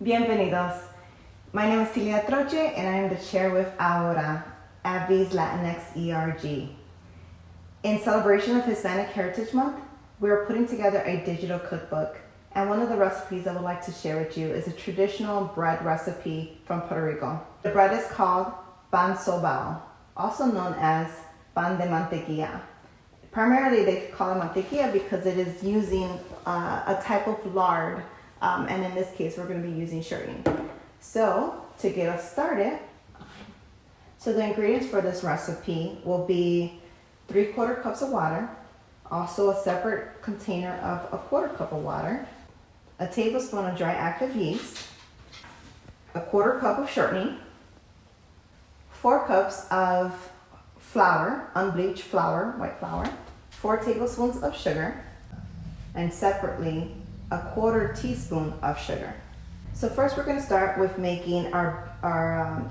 Bienvenidos. My name is Celia Troche and I am the chair with Ahora, AbbVie's Latinx ERG. In celebration of Hispanic Heritage Month, we are putting together a digital cookbook, and one of the recipes I would like to share with you is a traditional bread recipe from Puerto Rico. The bread is called pan Sobao, also known as pan de mantequilla. Primarily they call it mantequilla because it is using a type of lard, and in this case we're going to be using shirting. So to get us started, the ingredients for this recipe will be 3/4 cups of water, also a separate container of 1/4 cup of water, a tablespoon of dry active yeast, a 1/4 cup of shortening, 4 cups of flour, unbleached flour, white flour, 4 tablespoons of sugar, and separately a 1/4 teaspoon of sugar. So first we're going to start with making our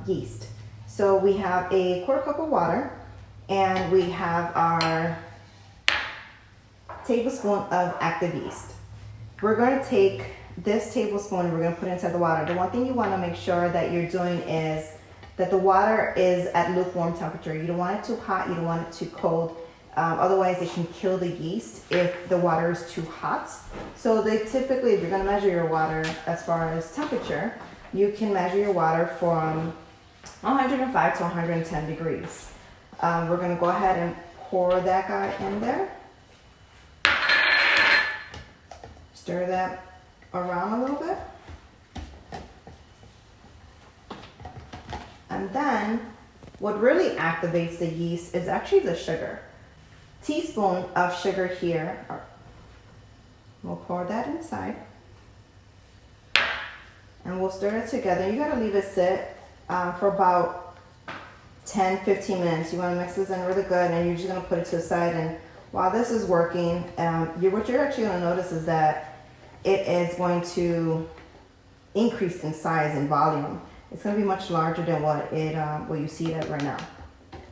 yeast. So we have a 1/4 cup of water and we have our tablespoon of active yeast. We're going to take this tablespoon and we're going to put it inside the water. The one thing you want to make sure that you're doing is that the water is at lukewarm temperature. You don't want it too hot, you don't want it too cold. Otherwise it can kill the yeast if the water is too hot. So they typically, if you're going to measure your water as far as temperature, you can measure your water from 105 to 110 degrees. We're going to go ahead and pour that guy in there. Stir that around a little bit. And then what really activates the yeast is actually the sugar. Teaspoon of sugar here. We'll pour that inside. And we'll stir it together. You gotta leave it sit for about 10-15 minutes. You wanna mix this in really good and you're just gonna put it to the side. And while this is working, what you're actually gonna notice is that it is going to increase in size and volume. It's going to be much larger than what you see it at right now.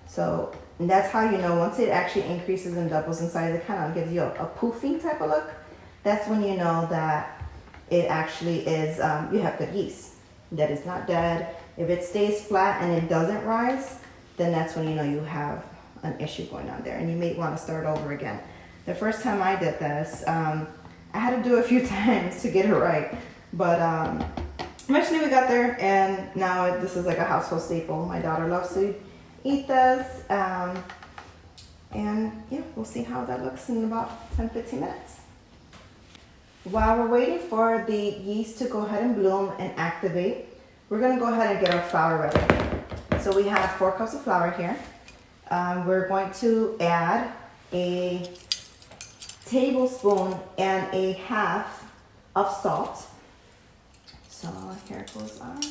So that's how you know once it actually increases and doubles in size, it kind of gives you a poofing type of look. That's when you know that it actually is, you have good yeast, that it's not dead. If it stays flat and it doesn't rise, then that's when you know you have an issue going on there and you may want to start over again. The first time I did this, I had to do it a few times to get it right, but eventually we got there, and now this is like a household staple. My daughter loves to eat this, and yeah, we'll see how that looks in about 10-15 minutes. While we're waiting for the yeast to go ahead and bloom and activate, we're gonna go ahead and get our flour ready. So we have 4 cups of flour here. We're going to add a tablespoon and a half of salt. So here it goes on.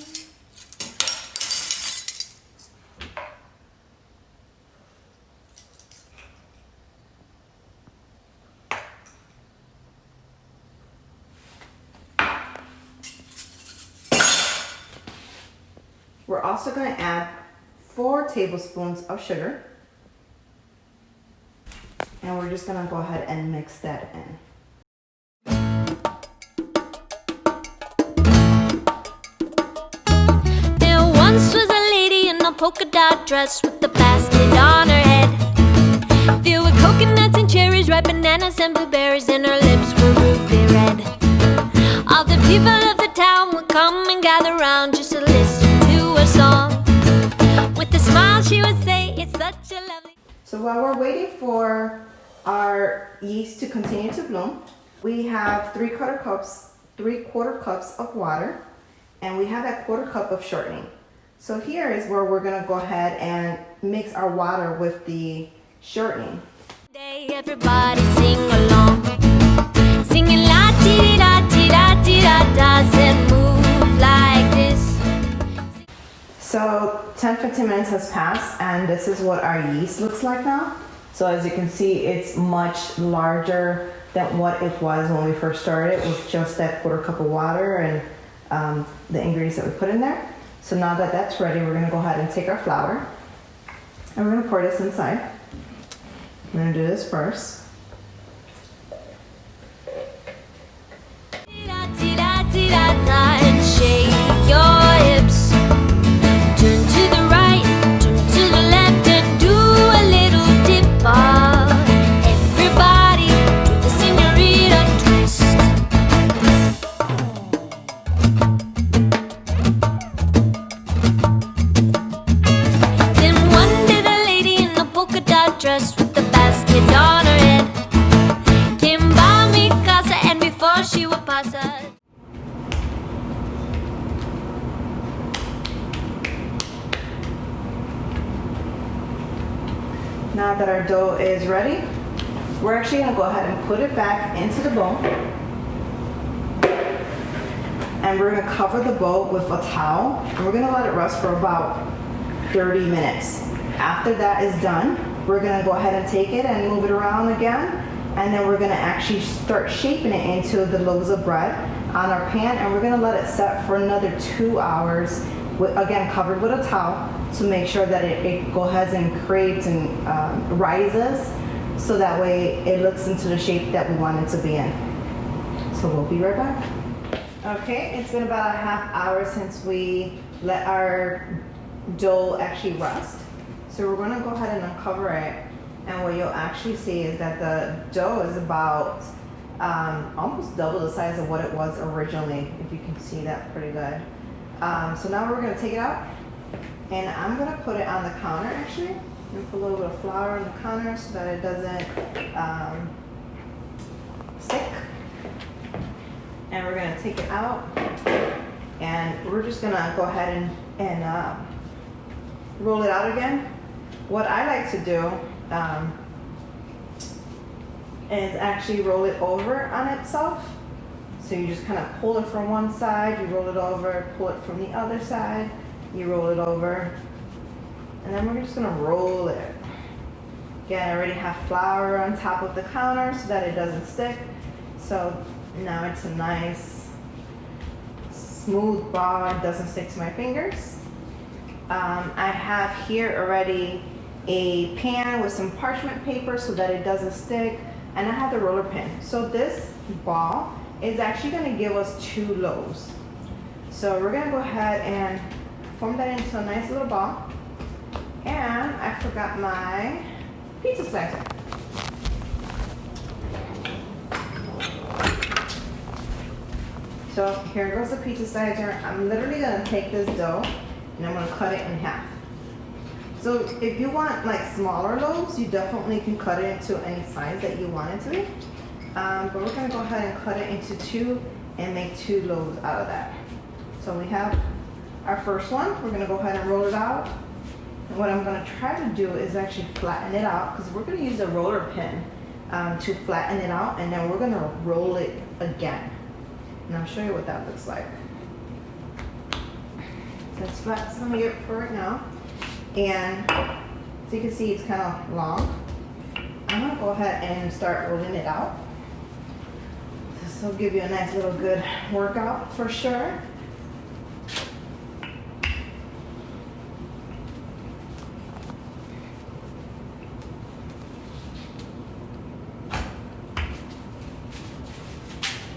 We're also going to add 4 tablespoons of sugar. And we're just going to go ahead and mix that in. Polka dot dress with the basket on her head, filled with coconuts and cherries, ripe bananas and blueberries, and her lips were ruby red. All the people of the town would come and gather round just to listen to her song. With a smile she would say, "It's such a lovely." So while we're waiting for our yeast to continue to bloom, we have 3/4 cups of water, and we have a 1/4 cup of shortening. So here is where we're going to go ahead and mix our water with the shortening. Everybody sing along, singing la ti da ti da ti da da, and move like this. So 10-15 minutes has passed and this is what our yeast looks like now. So as you can see, it's much larger than what it was when we first started with just that 1/4 cup of water and the ingredients that we put in there. So now that that's ready, we're gonna go ahead and take our flour and we're gonna pour this inside. I'm gonna do this first. Ti da ti da ti da da. and shake your hips. Turn to the right, turn to the left, and do a little dip. Everybody, do the señorita twist. Then one day the lady in the polka dot dress with the basket on her head came by mi casa, and before she would pass us. Now that our dough is ready, we're actually gonna go ahead and put it back into the bowl. And we're gonna cover the bowl with a towel, and we're gonna let it rest for about 30 minutes. After that is done, we're gonna go ahead and take it and move it around again, and then we're gonna actually start shaping it into the loaves of bread on our pan, and we're gonna let it set for another 2 hours, again covered with a towel, to make sure that it goes ahead and creates and rises, so that way it looks into the shape that we want it to be in. So we'll be right back. Okay, it's been about a half hour since we let our dough actually rest. So we're gonna go ahead and uncover it, and what you'll actually see is that the dough is about almost double the size of what it was originally, if you can see that pretty good. So now we're gonna take it out, and I'm gonna put it on the counter actually. I'm gonna put a little bit of flour on the counter so that it doesn't stick. And we're gonna take it out, and we're just gonna go ahead and roll it out again. What I like to do is actually roll it over on itself. So you just kind of pull it from one side, you roll it over, pull it from the other side, you roll it over, and then we're just gonna roll it. Again, I already have flour on top of the counter so that it doesn't stick. So now it's a nice smooth ball, it doesn't stick to my fingers. I have here already a pan with some parchment paper so that it doesn't stick, and I have the roller pin. So this ball is actually going to give us 2 loaves. So we're going to go ahead and form that into a nice little ball. And I forgot my pizza slicer. So here goes the pizza slicer. I'm literally going to take this dough and I'm going to cut it in half. So if you want like smaller loaves, you definitely can cut it into any size that you want it to be. But we're going to go ahead and cut it into 2 and make 2 loaves out of that. So we have our first one. We're going to go ahead and roll it out. And what I'm going to try to do is actually flatten it out, because we're going to use a roller pin to flatten it out, and then we're going to roll it again. And I'll show you what that looks like. So it's flat some here for right now. And so you can see it's kind of long. I'm going to go ahead and start rolling it out. This will give you a nice little good workout for sure.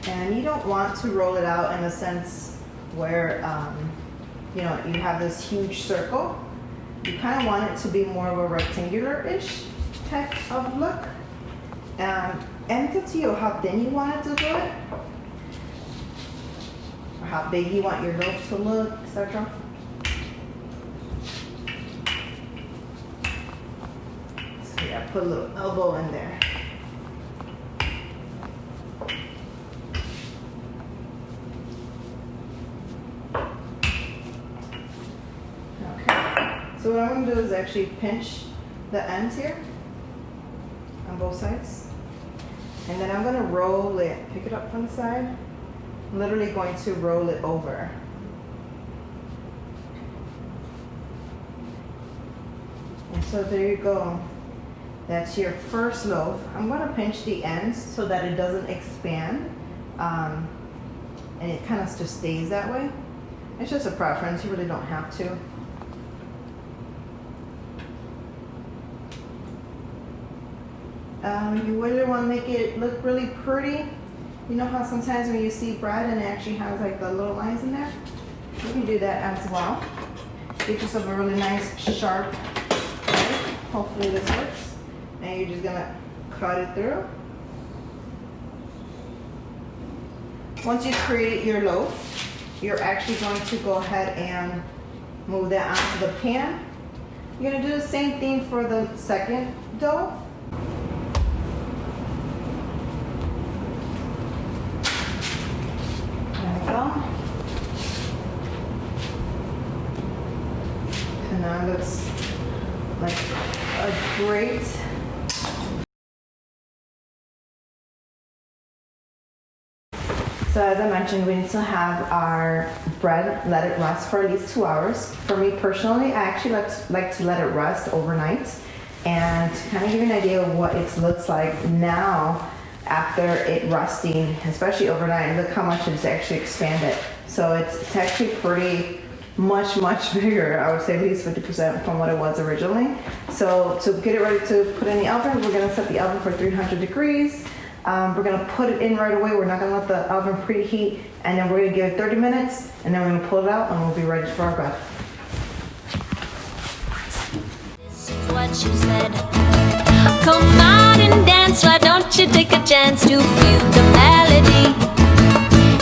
And you don't want to roll it out in a sense where you know, you have this huge circle. You kind of want it to be more of a rectangular-ish type of look. And it's up to you how thin you want it to do it, or how big you want your loaf to look, etc. So yeah, put a little elbow in there. So what I'm going to do is actually pinch the ends here on both sides. And then I'm going to roll it, pick it up from the side. I'm literally going to roll it over. And so there you go. That's your first loaf. I'm going to pinch the ends so that it doesn't expand. And it kind of just stays that way. It's just a preference, you really don't have to. You really want to make it look really pretty. You know how sometimes when you see bread and it actually has like the little lines in there? You can do that as well. Get yourself a really nice sharp knife. Hopefully this works. And you're just gonna cut it through. Once you create your loaf, you're actually going to go ahead and move that onto the pan. You're gonna do the same thing for the second dough. There we go. And now it looks like a great So as I mentioned, we need to have our bread, let it rest for at least 2 hours. For me personally, I actually like to let it rest overnight. And to kind of give you an idea of what it looks like now after it resting, especially overnight, look how much it's actually expanded. So it's actually pretty much bigger. I would say at least 50% from what it was originally. So to get it ready to put in the oven, we're gonna set the oven for 300 degrees. We're gonna put it in right away. We're not gonna let the oven preheat, and then we're gonna give it 30 minutes, and then we're gonna pull it out, and we'll be ready for our bread. This is what she said. Come out and dance, why don't you take a chance to feel the melody?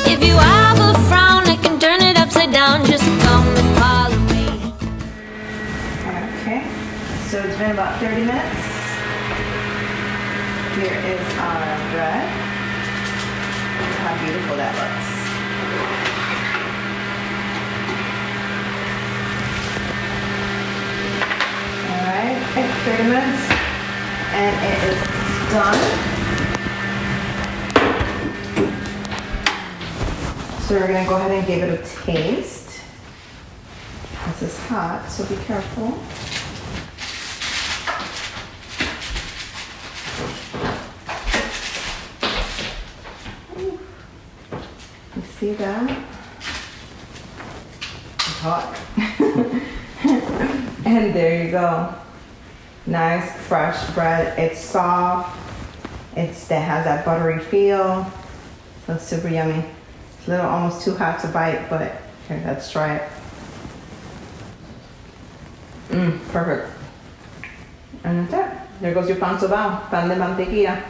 If you have a frown, I can turn it upside down. Just come and follow me. Okay, so it's been about 30 minutes. Here is our bread. Look how beautiful that looks. Alright, 30 minutes and it is done. So we're going to go ahead and give it a taste. This is hot, so be careful. You see that? It's hot. And there you go. Nice fresh bread. It's soft. That has that buttery feel. So it's super yummy. It's a little almost too hot to bite, but here, let's try it. Perfect. And that's it. There goes your pan sobao, pan de mantequilla.